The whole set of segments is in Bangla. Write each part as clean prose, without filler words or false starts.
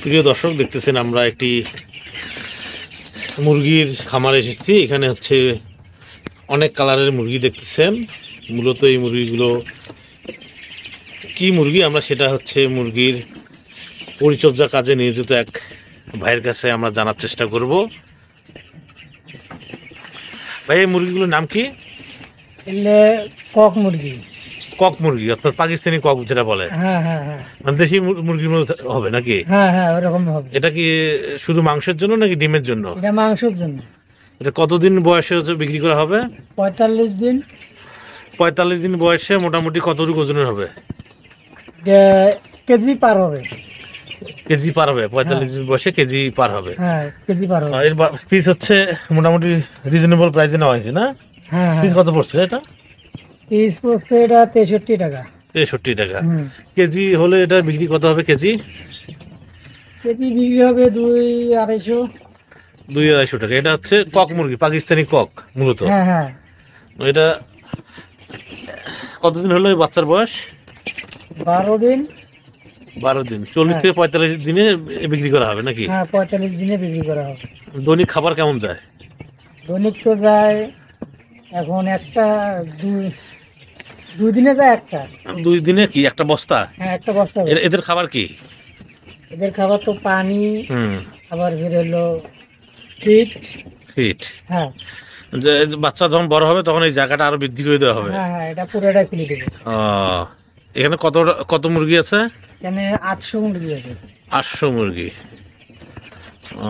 প্রিয় দর্শক, দেখতেছেন আমরা একটি মুরগির খামারে এসেছি। এখানে হচ্ছে অনেক কালারের মুরগি দেখতেছেন। মূলত এই মুরগিগুলো কি মুরগি, আমরা সেটা হচ্ছে মুরগির পরিচর্যা কাজে নিয়োজিত এক ভাইয়ের কাছে আমরা জানার চেষ্টা করব। ভাই, এই মুরগিগুলোর নাম কি? এলে কক মুরগি। কক মুরগি অর্থাৎ পাকিস্তানি কক যেটা বলে, হ্যাঁ হ্যাঁ হ্যাঁ মানে দেশি মুরগির মতো হবে নাকি? হ্যাঁ হ্যাঁ ওরকম হবে। এটা কি শুধু মাংসের জন্য নাকি ডিমের জন্য? এটা মাংসের জন্য। এটা কতদিন বয়সে বিক্রি করা হবে? 45 দিন। 45 দিন বয়সে মোটামুটি কতটুকু ওজনের হবে? কেজি পার হবে। কেজি পার হবে? 45 দিন বয়সে কেজি পার হবে। হ্যাঁ কেজি পার হবে। এর পিস হচ্ছে মোটামুটি রিজনেবল প্রাইসে নেওয়া হয়েছে না? হ্যাঁ পিস হ্যাঁ কত পড়ছে এটা? পিস পড়ছে এটা 63 টাকা। 63 টাকা হুম। কেজি হলে এটা বিক্রি কত হবে কেজি? কেজি বিক্রি হবে 200-250। 200-250 টাকা। এটা হচ্ছে কক মুরগি, পাকিস্তানি কক মূলত। হ্যাঁ হ্যাঁ এটা কতদিন হলো এই বাচ্চার বয়স? 12 দিন। 12 দিন। 40 থেকে 45 দিনে বিক্রি করা হবে নাকি? হ্যাঁ 45 দিনে বিক্রি করা হবে। দৈনিক খাবার কেমন যায়? দৈনিক তো যায় এখন একটা দুই দিনে যায় একটা। 2 দিনে কি একটা বস্তা? হ্যাঁ একটা বস্তা হবে। এদের খাবার কি? এদের খাবার তো পানি, হুম, আবার ফির হলো ফিট। ফিট। হ্যাঁ যে বাচ্চা যখন বড় হবে তখন এই জায়গাটা আরো বৃদ্ধি করে দেওয়া হবে। হ্যাঁ হ্যাঁ এটা পুরোটাই খুলে দেবে। ও, এখানে কত কত মুরগি আছে? এখানে 800 মুরগি আছে। 800 মুরগি। ও,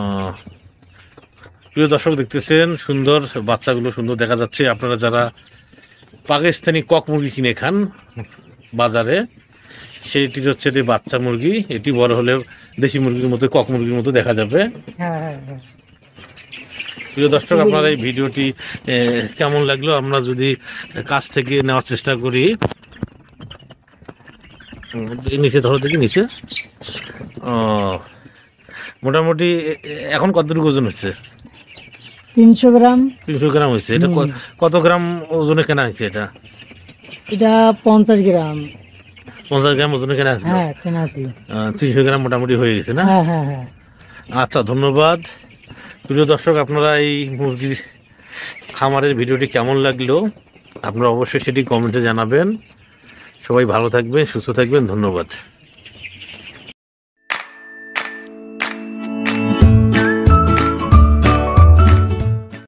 প্রিয় দর্শক, দেখতেছেন সুন্দর বাচ্চাগুলো সুন্দর দেখা যাচ্ছে। আপনারা যারা পাকিস্তানি কক মুরগি কিনে খান বাজারে, সেইটির হচ্ছে এটি বাচ্চা মুরগি। এটি বড় হলে দেশি মুরগির মতো, কক মুরগির মতো দেখা যাবে। হ্যাঁ হ্যাঁ হ্যাঁ প্রিয় দর্শক, আপনারা এই ভিডিওটি কেমন লাগলো আমরা যদি কাছ থেকে নেওয়ার চেষ্টা করি। নিচে ধরো, দেখি নিচে। ও, মোটামুটি এখন কতটুকু ওজন হচ্ছে? 300 গ্রাম। 300 গ্রাম হয়েছে। এটা কত গ্রাম ওজনে কেনা হয়েছে? এটা এটা 50 গ্রাম। 50 গ্রাম ওজনে কেনা আছে। হ্যাঁ কেনা ছিল। 300 গ্রাম মোটামুটি হয়ে গেছে না? হ্যাঁ হ্যাঁ হ্যাঁ আচ্ছা, ধন্যবাদ। প্রিয় দর্শক, আপনারা এই মুরগির খামারের ভিডিওটি কেমন লাগলো আপনারা অবশ্যই সেটি কমেন্টে জানাবেন। সবাই ভালো থাকবেন, সুস্থ থাকবেন। ধন্যবাদ।